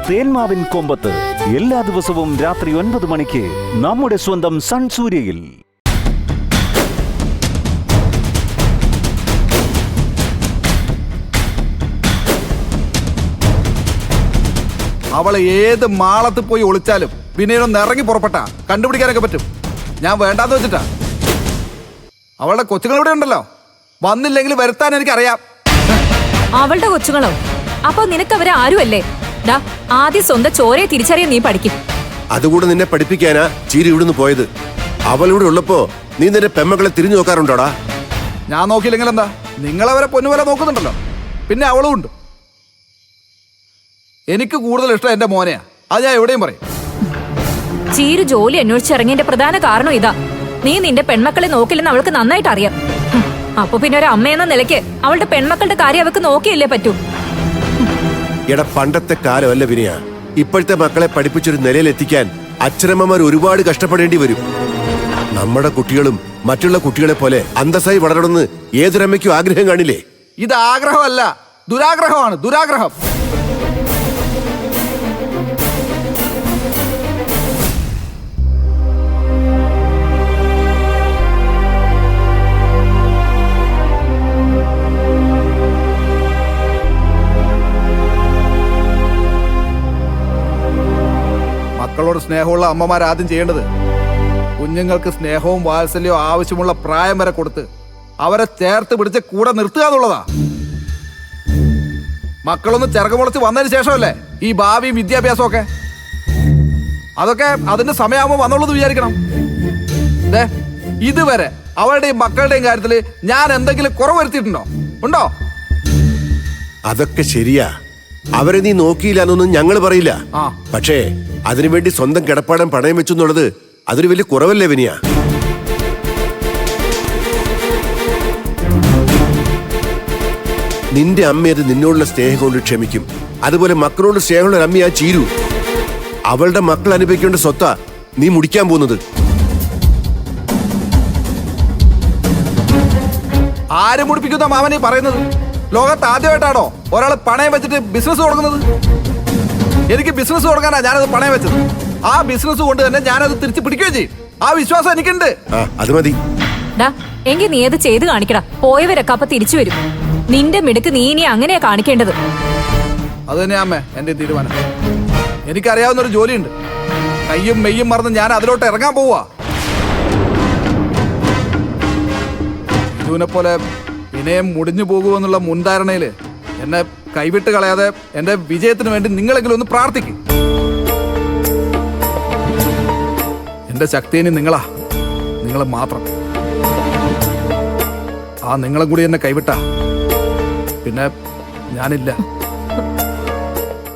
തേന്മാവിൻ കൊമ്പത്ത് എല്ലാ ദിവസവും രാത്രി 9 മണിക്ക് നമ്മുടെ സ്വന്തം സൺ സൂര്യയിൽ. അവളെ ഏത് മാളത്ത് പോയി ഒളിച്ചാലും പിന്നീടൊന്ന് ഇറങ്ങി പുറപ്പെട്ടാ കണ്ടുപിടിക്കാനൊക്കെ പറ്റും. ഞാൻ വേണ്ടാന്ന് വെച്ചിട്ടാ. അവളുടെ കൊച്ചുങ്ങൾ ഇവിടെ ഉണ്ടല്ലോ, വന്നില്ലെങ്കിൽ വരുത്താൻ എനിക്കറിയാം. അവളുടെ കൊച്ചുങ്ങളോ? അപ്പൊ നിനക്ക് അവരെ ആരുമല്ലേ? ആദ്യം സ്വന്തം ചോരയെ തിരിച്ചറിയാൻ നീ പഠിക്കും. അതുകൂടെ നിന്നെ പഠിപ്പിക്കാനാ ചീരി ഇവിടുന്ന് പോയത്. അവളിവിടെ ഉള്ളപ്പോ നീ നിന്റെ പെമ്മക്കളെ തിരിഞ്ഞു നോക്കാറുണ്ടോടാ? ഞാൻ നോക്കിയില്ലെങ്കിൽ എന്താ, നിങ്ങളവരെ പൊന്നുപോലെ നോക്കുന്നുണ്ടല്ലോ, പിന്നെ അവളും ഉണ്ട്. എനിക്ക് കൂടുതൽ ഇഷ്ടം എന്റെ മോനെയാ, അത് ഞാൻ എവിടെയും പറയും. ചീരു ജോലി അന്വേഷിച്ചിറങ്ങിയതിന്റെ പ്രധാന കാരണം ഇതാ. നീ നിന്റെ പെൺമക്കളെ നോക്കില്ലെന്ന് അവൾക്ക് നന്നായിട്ട് അറിയാം. അപ്പൊ പിന്നെ ഒരു അമ്മയെന്ന നിലയ്ക്ക് അവളുടെ പെൺമക്കളുടെ കാര്യം അവൾക്ക് നോക്കിയല്ലേ പറ്റൂ. എടാ, പണ്ടത്തെ കാലമല്ല വിനയ. ഇപ്പോഴത്തെ മക്കളെ പഠിപ്പിച്ചൊരു നിലയിലെത്തിക്കാൻ അച്ഛനമ്മമാർ ഒരുപാട് കഷ്ടപ്പെടേണ്ടി വരും. നമ്മുടെ കുട്ടികളും മറ്റുള്ള കുട്ടികളെ പോലെ അന്തസ്സായി വളരണമെന്ന് ഏതൊരമ്മയ്ക്കും ആഗ്രഹം കാണില്ലേ? ഇത് ആഗ്രഹമല്ല, ദുരാഗ്രഹമാണ്, ദുരാഗ്രഹം. മക്കളോട് സ്നേഹമുള്ള അമ്മമാർ ആദ്യം ചെയ്യേണ്ടത് കുഞ്ഞുങ്ങൾക്ക് സ്നേഹവും വാത്സല്യവും ആവശ്യമുള്ള പ്രായം വരെ കൊടുത്ത് അവരെ ചേർത്ത് പിടിച്ച് കൂടെ നിർത്തുക എന്നുള്ളതാ. മക്കളൊന്ന് ചിറകുമുളച്ച് വന്നതിന് ശേഷമല്ലേ ഈ ഭാവിയും വിദ്യാഭ്യാസവും ഒക്കെ. അതൊക്കെ അതിന്റെ സമയമാകുമ്പോൾ വന്നുള്ളത് വിചാരിക്കണം. ഇതുവരെ അവരുടെയും മക്കളുടെയും കാര്യത്തിൽ ഞാൻ എന്തെങ്കിലും കുറവ് വരുത്തിയിട്ടുണ്ടോ? ഉണ്ടോ? അതൊക്കെ ശരിയാ. അവരെ നീ നോക്കിയില്ല എന്നൊന്നും ഞങ്ങൾ പറയില്ല. പക്ഷേ അതിനുവേണ്ടി സ്വന്തം കിടപ്പാടം പണയം വെച്ചു എന്നുള്ളത് അതൊരു വലിയ കുറവല്ലേ വിനിയ? നിന്റെ അമ്മ അത് നിന്നോടുള്ള സ്നേഹം കൊണ്ട് ക്ഷമിക്കും. അതുപോലെ മക്കളോട് സ്നേഹമുള്ള അമ്മയാ ചീരു. അവളുടെ മക്കൾ അനുഭവിക്കേണ്ട സ്വത്താ നീ മുടിക്കാൻ പോകുന്നത്. ആര് മുടിപ്പിക്കുന്ന മാമനീ പറയുന്നത്? ലോകത്ത് ആദ്യമായിട്ടാണോ ഒരാൾ പണയം വെച്ചിട്ട് ബിസിനസ് തുടങ്ങുന്നത്? എനിക്ക് ബിസിനസ് തുടങ്ങാനാ ഞാനത് പണയം വെച്ചത്. ആ ബിസിനസ് കൊണ്ട് തന്നെ ഞാനത് തിരിച്ചു പിടിക്കുകയും ചെയ്യും. ആ വിശ്വാസം എനിക്കുണ്ട്. അത് മതി. എങ്കിൽ നീ അത് ചെയ്ത് കാണിക്കടാ. പോയവരൊക്കെ അപ്പൊ തിരിച്ചു വരും. നിന്റെ മിടുക്ക് നീ ഇനി അങ്ങനെയാ കാണിക്കേണ്ടത്. അത് തന്നെയാ അമ്മേ എന്റെ തീരുമാനം. എനിക്കറിയാവുന്നൊരു ജോലിയുണ്ട്. കയ്യും മെയ്യും മറന്ന് ഞാൻ അതിലോട്ട് ഇറങ്ങാൻ പോവാ. ഇതിനെ പോലെ വിനയം മുടിഞ്ഞു പോകുമെന്നുള്ള മുൻധാരണയില് എന്നെ കൈവിട്ട് കളയാതെ എന്റെ വിജയത്തിന് വേണ്ടി നിങ്ങളെങ്കിലും ഒന്ന് പ്രാർത്ഥിക്കും. എന്റെ ശക്തിയിനി നിങ്ങളാ, നിങ്ങൾ മാത്രം. ആ നിങ്ങളും കൂടി എന്നെ കൈവിട്ടാ പിന്നെ ഞാനില്ല.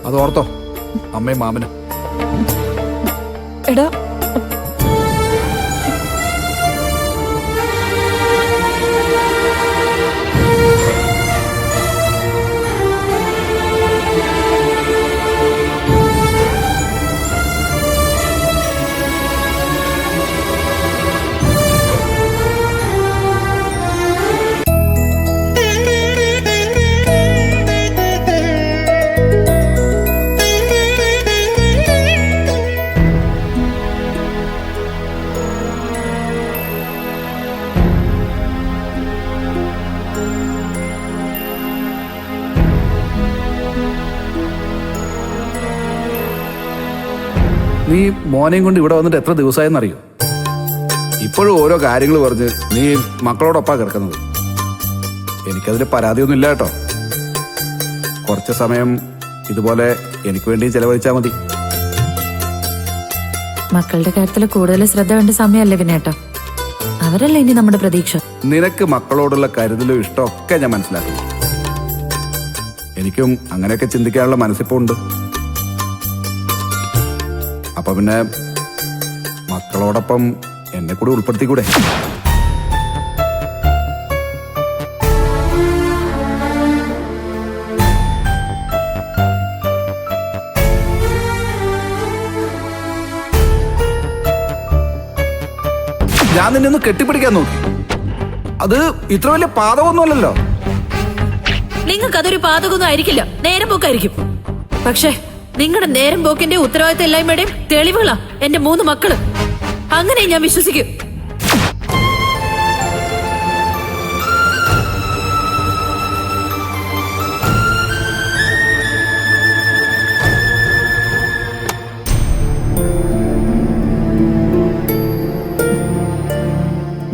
അത് ഓർത്തോ അമ്മയും മാമനും. എടാ, നീ മോനെയും കൊണ്ട് ഇവിടെ വന്നിട്ട് എത്ര ദിവസമായെന്നറിയോ? ഇപ്പോഴും ഓരോ കാര്യങ്ങൾ പറഞ്ഞ് നീ മക്കളോടൊപ്പാ കിടക്കുന്നത്. എനിക്കതിൽ പരാതിയൊന്നും ഇല്ല കേട്ടോ. കുറച്ച് സമയം ഇതുപോലെ എനിക്ക് വേണ്ടി ചെലവഴിച്ചാൽ മതി. മക്കളുടെ കാര്യത്തിൽ കൂടുതൽ ശ്രദ്ധ വേണ്ട സമയമല്ലേ വിനേട്ടാ? അവരല്ലേ ഇനി നമ്മുടെ പ്രതീക്ഷ. നിനക്ക് മക്കളോടുള്ള കരുതലും ഇഷ്ടമൊക്കെ ഞാൻ മനസ്സിലാക്കുന്നു. എനിക്കും അങ്ങനെയൊക്കെ ചിന്തിക്കാനുള്ള മനസ്സിപ്പോ ഉണ്ട്. അപ്പൊ പിന്നെ മക്കളോടൊപ്പം എന്നെ കൂടി ഉൾപ്പെടുത്തിക്കൂടെ? ഞാൻ നിന്നെ ഒന്ന് കെട്ടിപ്പിടിക്കാൻ നോക്കി. അത് ഇത്ര വലിയ പാതകമൊന്നുമല്ലല്ലോ. നിങ്ങൾക്ക് അതൊരു പാതകമൊന്നും ആയിരിക്കില്ല, നേരം പോക്കായിരിക്കും. പക്ഷേ നിങ്ങളുടെ നേരം പോക്കിന്റെ ഉത്തരവാദിത്തം എല്ലായ്മയുടെയും തെളിവുകളാ എന്റെ 3 മക്കള്. അങ്ങനെ ഞാൻ വിശ്വസിക്കും.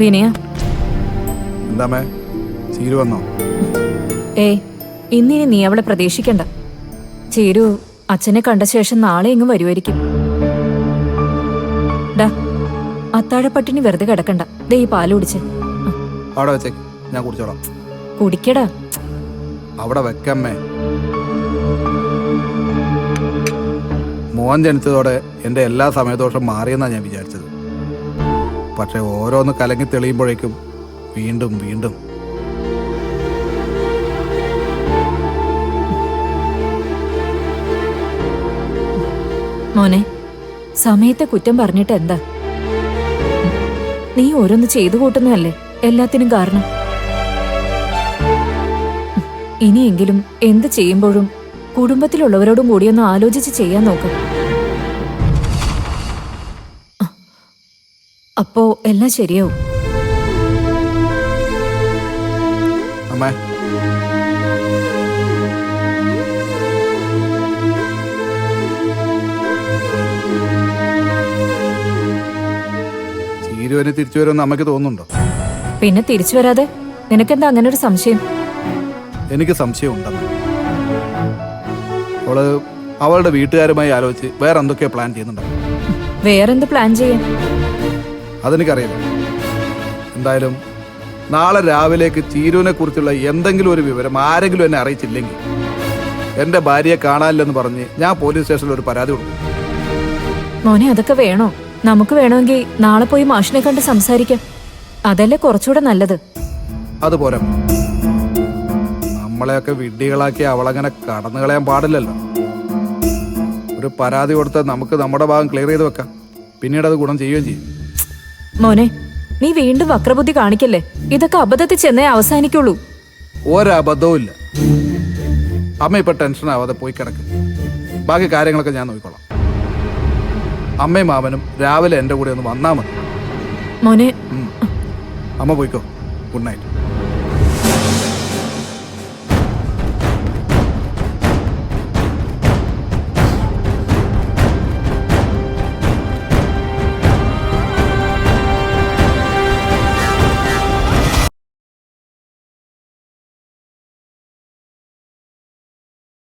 വിനയ, എന്താമേ ചീരു വന്നോ? ഏയ് ഇന്നിനി നീ അവളെ പ്രതീക്ഷിക്കണ്ട. ചേരു അച്ഛനെ കണ്ട ശേഷം നാളെ ഇങ്ങ് വരുമായിരിക്കും. ഡാ, അത്താഴപ്പട്ടിണി വെറുതെ കിടക്കണ്ട. ദേ ഈ പാല് കുടിച്ച്. അവിടെ വെച്ചേക്ക്, ഞാൻ കുടിച്ചോളാം. കുടിക്കടാ. അവിടെ വെക്കമ്മേ. മോൻ ജനിച്ചതോടെ എൻ്റെ എല്ലാ സമയദോഷം മാറിയെന്നാണ് ഞാൻ വിചാരിച്ചത്. പക്ഷെ ഓരോന്ന് കലങ്ങി തെളിയുമ്പോഴേക്കും വീണ്ടും വീണ്ടും. മോനെ, സമയത്തെ കുറ്റം പറഞ്ഞിട്ട് എന്താ? നീ ഓരോന്ന് ചെയ്തു കൂട്ടുന്നതല്ലേ എല്ലാത്തിനും കാരണം. ഇനിയെങ്കിലും എന്ത് ചെയ്യുമ്പോഴും കുടുംബത്തിലുള്ളവരോടും കൂടിയൊന്ന് ആലോചിച്ച് ചെയ്യാൻ നോക്ക്. അപ്പോ എല്ലാം ശരിയാവും. അമ്മേ, ചീരുവിനെ തിരിച്ചു വരുമെന്ന് അമ്മയ്ക്ക് തോന്നുന്നുണ്ടോ? പിന്നെ തിരിച്ചു വരാതെ നിനക്കെന്താ അങ്ങനെ ഒരു സംശയം? എനിക്ക് സംശയമുണ്ടെന്ന്. അവളുടെ വീട്ടുകാരുമായി ആലോചിച്ച് വേറെ എന്തൊക്കെയോ പ്ലാൻ ചെയ്യുന്നുണ്ടോ? വേറെന്ത് പ്ലാൻ ചെയ്യാൻ? അതെനിക്കറിയില്ല. എന്തായാലും നാളെ രാവിലേക്ക് ചീരുവിനെ കുറിച്ചുള്ള എന്തെങ്കിലും ഒരു വിവരം ആരെങ്കിലും എന്നെ അറിയിച്ചില്ലെങ്കിൽ എന്റെ ഭാര്യയെ കാണാനില്ലെന്ന് പറഞ്ഞ് ഞാൻ പോലീസ് സ്റ്റേഷനിൽ ഒരു പരാതി കൊടുക്കും. മോനെ, അതൊക്കെ വേണോ? നമുക്ക് വേണമെങ്കിൽ നാളെ പോയി മാഷിനെ കണ്ട് സംസാരിക്കാം. അതല്ലേ കുറച്ചുകൂടെ നല്ലത്. അതുപോലെ നമ്മളെയൊക്കെ വിഡ്ഢികളാക്കി അവളങ്ങനെ കടന്നു കളയാൻ പാടില്ലല്ലോ. ഒരു പരാതി കൊടുത്താൽ നമുക്ക് നമ്മുടെ ഭാഗം ക്ലിയർ ചെയ്ത് വെക്കാം. പിന്നീട് അത് ഗുണം ചെയ്യുകയും ചെയ്യും. മോനെ, നീ വീണ്ടും വക്രബുദ്ധി കാണിക്കല്ലേ. ഇതൊക്കെ അബദ്ധത്തിൽ ചെന്നേ അവസാനിക്കുള്ളൂ. ഒരബദ്ധവും ഇല്ല. അമ്മ ഇപ്പൊ ടെൻഷൻ ആവാതെ പോയി കിടക്കും. ബാക്കി കാര്യങ്ങളൊക്കെ ഞാൻ നോക്കിക്കോളാം. അമ്മയും മാമനും രാവിലെ എൻ്റെ കൂടെ ഒന്ന് വന്നാൽ മതി. മോനെ, അമ്മ പോയിക്കോ. Good night.